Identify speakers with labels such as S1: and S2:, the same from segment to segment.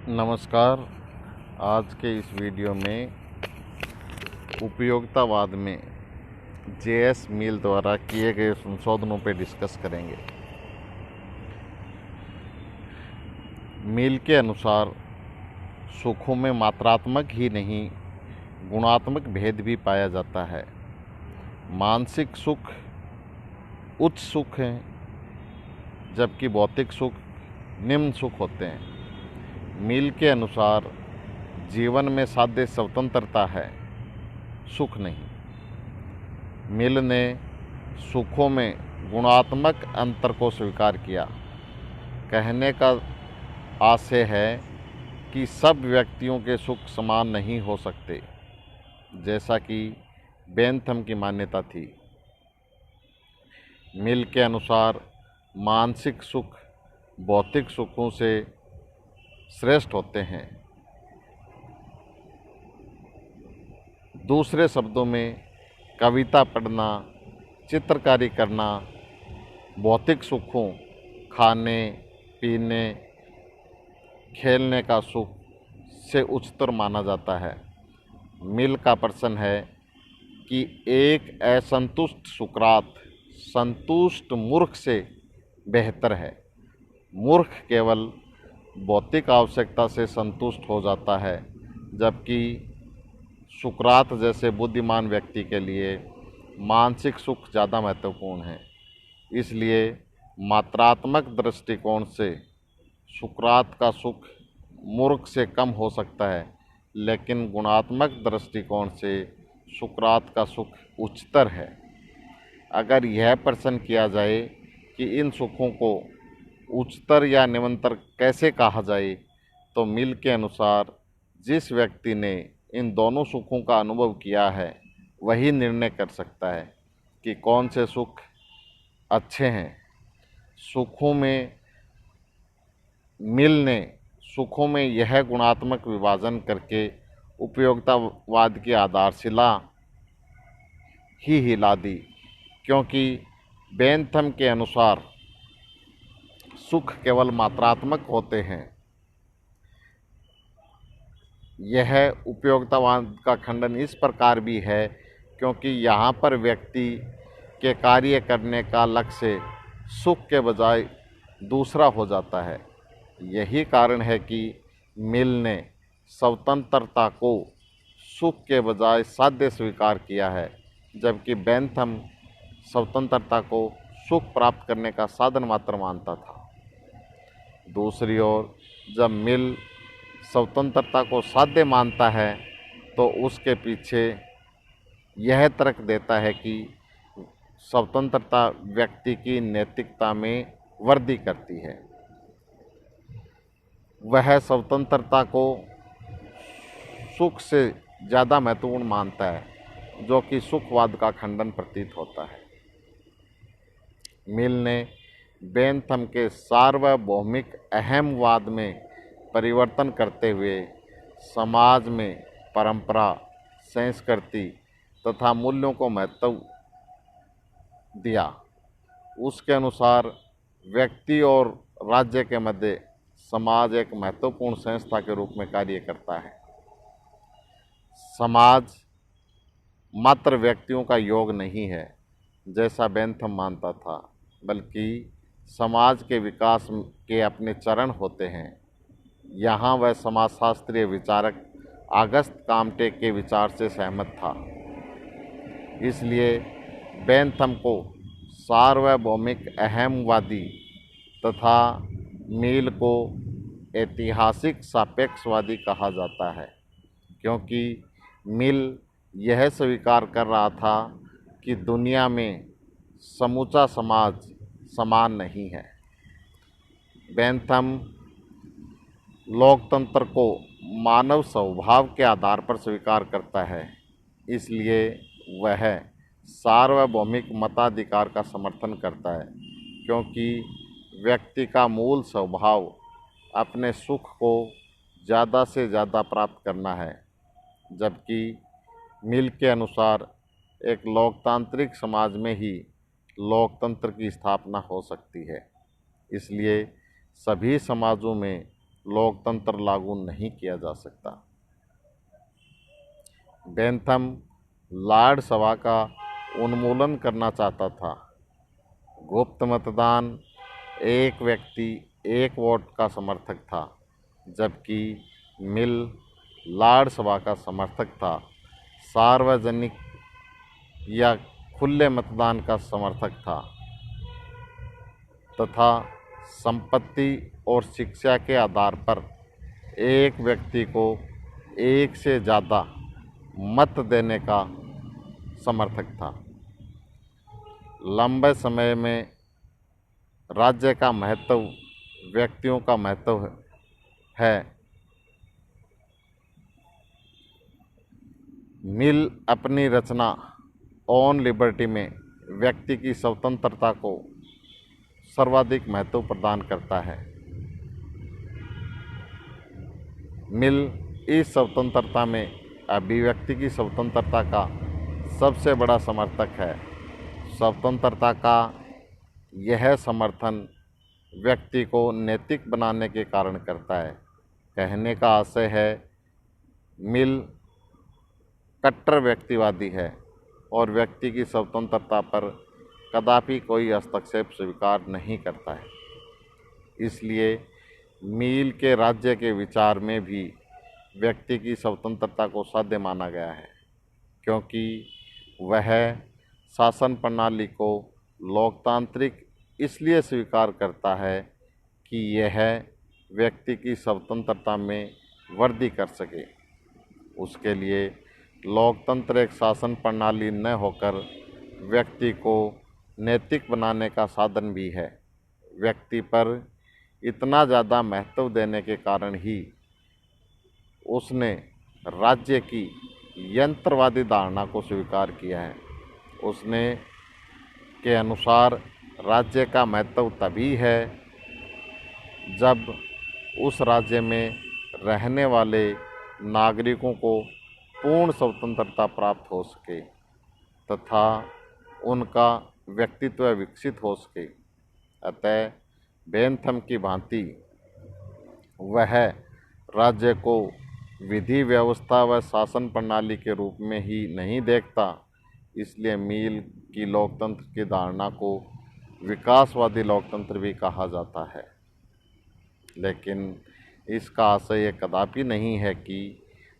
S1: नमस्कार। आज के इस वीडियो में उपयोगितावाद में जे.एस. मिल द्वारा किए गए संशोधनों पर डिस्कस करेंगे। मिल के अनुसार सुखों में मात्रात्मक ही नहीं गुणात्मक भेद भी पाया जाता है। मानसिक सुख उच्च सुख हैं, जबकि भौतिक सुख निम्न सुख होते हैं। मिल के अनुसार जीवन में साध्य स्वतंत्रता है, सुख नहीं। मिल ने सुखों में गुणात्मक अंतर को स्वीकार किया। कहने का आशय है कि सब व्यक्तियों के सुख समान नहीं हो सकते, जैसा कि बेंथम की मान्यता थी। मिल के अनुसार मानसिक सुख भौतिक सुखों से श्रेष्ठ होते हैं। दूसरे शब्दों में कविता पढ़ना, चित्रकारी करना भौतिक सुखों खाने पीने खेलने का सुख से उच्चतर माना जाता है। मिल का प्रश्न है कि एक असंतुष्ट सुकरात संतुष्ट मूर्ख से बेहतर है। मूर्ख केवल भौतिक आवश्यकता से संतुष्ट हो जाता है, जबकि सुकरात जैसे बुद्धिमान व्यक्ति के लिए मानसिक सुख ज़्यादा महत्वपूर्ण है। इसलिए मात्रात्मक दृष्टिकोण से सुकरात का सुख मूर्ख से कम हो सकता है, लेकिन गुणात्मक दृष्टिकोण से सुकरात का सुख उच्चतर है। अगर यह प्रश्न किया जाए कि इन सुखों को उच्चतर या निम्नतर कैसे कहा जाए, तो मिल के अनुसार जिस व्यक्ति ने इन दोनों सुखों का अनुभव किया है वही निर्णय कर सकता है कि कौन से सुख अच्छे हैं। मिल ने सुखों में यह गुणात्मक विभाजन करके उपयोगितावाद की आधारशिला ही हिला दी, क्योंकि बेंथम के अनुसार सुख केवल मात्रात्मक होते हैं। यह उपयोगितावाद का खंडन इस प्रकार भी है क्योंकि यहाँ पर व्यक्ति के कार्य करने का लक्ष्य सुख के बजाय दूसरा हो जाता है। यही कारण है कि मिल ने स्वतंत्रता को सुख के बजाय साध्य स्वीकार किया है, जबकि बेंथम स्वतंत्रता को सुख प्राप्त करने का साधन मात्र मानता था। दूसरी ओर जब मिल स्वतंत्रता को साध्य मानता है तो उसके पीछे यह तर्क देता है कि स्वतंत्रता व्यक्ति की नैतिकता में वृद्धि करती है। वह स्वतंत्रता को सुख से ज़्यादा महत्वपूर्ण मानता है, जो कि सुखवाद का खंडन प्रतीत होता है। मिल ने बेंथम के सार्वभौमिक अहमवाद में परिवर्तन करते हुए समाज में परंपरा, संस्कृति तथा मूल्यों को महत्व दिया। उसके अनुसार व्यक्ति और राज्य के मध्य समाज एक महत्वपूर्ण संस्था के रूप में कार्य करता है। समाज मात्र व्यक्तियों का योग नहीं है, जैसा बेंथम मानता था, बल्कि समाज के विकास के अपने चरण होते हैं। यहाँ वह समाजशास्त्रीय विचारक ऑगस्ट काम्टे के विचार से सहमत था। इसलिए बेंथम को सार्वभौमिक अहमवादी तथा मिल को ऐतिहासिक सापेक्षवादी कहा जाता है, क्योंकि मिल यह स्वीकार कर रहा था कि दुनिया में समूचा समाज समान नहीं है। बेंथम लोकतंत्र को मानव स्वभाव के आधार पर स्वीकार करता है, इसलिए वह सार्वभौमिक मताधिकार का समर्थन करता है, क्योंकि व्यक्ति का मूल स्वभाव अपने सुख को ज़्यादा से ज़्यादा प्राप्त करना है, जबकि मिल के अनुसार एक लोकतांत्रिक समाज में ही लोकतंत्र की स्थापना हो सकती है। इसलिए सभी समाजों में लोकतंत्र लागू नहीं किया जा सकता। बेंथम लॉर्ड सभा का उन्मूलन करना चाहता था। गुप्त मतदान एक व्यक्ति एक वोट का समर्थक था, जबकि मिल लॉर्ड सभा का समर्थक था। सार्वजनिक या खुले मतदान का समर्थक था तथा संपत्ति और शिक्षा के आधार पर एक व्यक्ति को एक से ज़्यादा मत देने का समर्थक था। लंबे समय में राज्य का महत्व व्यक्तियों का महत्व है। मिल अपनी रचना ऑन लिबर्टी में व्यक्ति की स्वतंत्रता को सर्वाधिक महत्व प्रदान करता है। मिल इस स्वतंत्रता में अभिव्यक्ति की स्वतंत्रता का सबसे बड़ा समर्थक है। स्वतंत्रता का यह समर्थन व्यक्ति को नैतिक बनाने के कारण करता है। कहने का आशय है, मिल कट्टर व्यक्तिवादी है और व्यक्ति की स्वतंत्रता पर कदापि कोई हस्तक्षेप स्वीकार नहीं करता है। इसलिए मिल के राज्य के विचार में भी व्यक्ति की स्वतंत्रता को साध्य माना गया है, क्योंकि वह शासन प्रणाली को लोकतांत्रिक इसलिए स्वीकार करता है कि यह व्यक्ति की स्वतंत्रता में वृद्धि कर सके। उसके लिए लोकतंत्र एक शासन प्रणाली न होकर व्यक्ति को नैतिक बनाने का साधन भी है। व्यक्ति पर इतना ज़्यादा महत्व देने के कारण ही उसने राज्य की यंत्रवादी धारणा को स्वीकार किया है। उसने के अनुसार राज्य का महत्व तभी है जब उस राज्य में रहने वाले नागरिकों को पूर्ण स्वतंत्रता प्राप्त हो सके तथा उनका व्यक्तित्व विकसित हो सके। अतः बेंथम की भांति वह राज्य को विधि व्यवस्था व शासन प्रणाली के रूप में ही नहीं देखता। इसलिए मिल की लोकतंत्र की धारणा को विकासवादी लोकतंत्र भी कहा जाता है। लेकिन इसका आशय यह कदापि नहीं है कि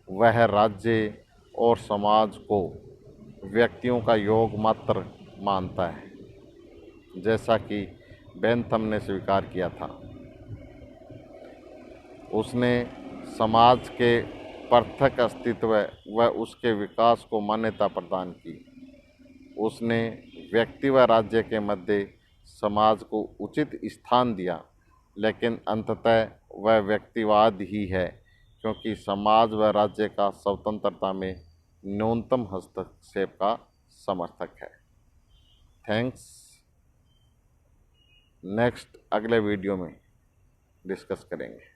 S1: वह राज्य और समाज को व्यक्तियों का योग मात्र मानता है, जैसा कि बेंथम ने स्वीकार किया था। उसने समाज के पृथक अस्तित्व व उसके विकास को मान्यता प्रदान की। उसने व्यक्ति व राज्य के मध्य समाज को उचित स्थान दिया, लेकिन अंततः वह व्यक्तिवाद ही है, क्योंकि समाज व राज्य का स्वतंत्रता में न्यूनतम हस्तक्षेप का समर्थक है। थैंक्स। नेक्स्ट अगले वीडियो में डिस्कस करेंगे।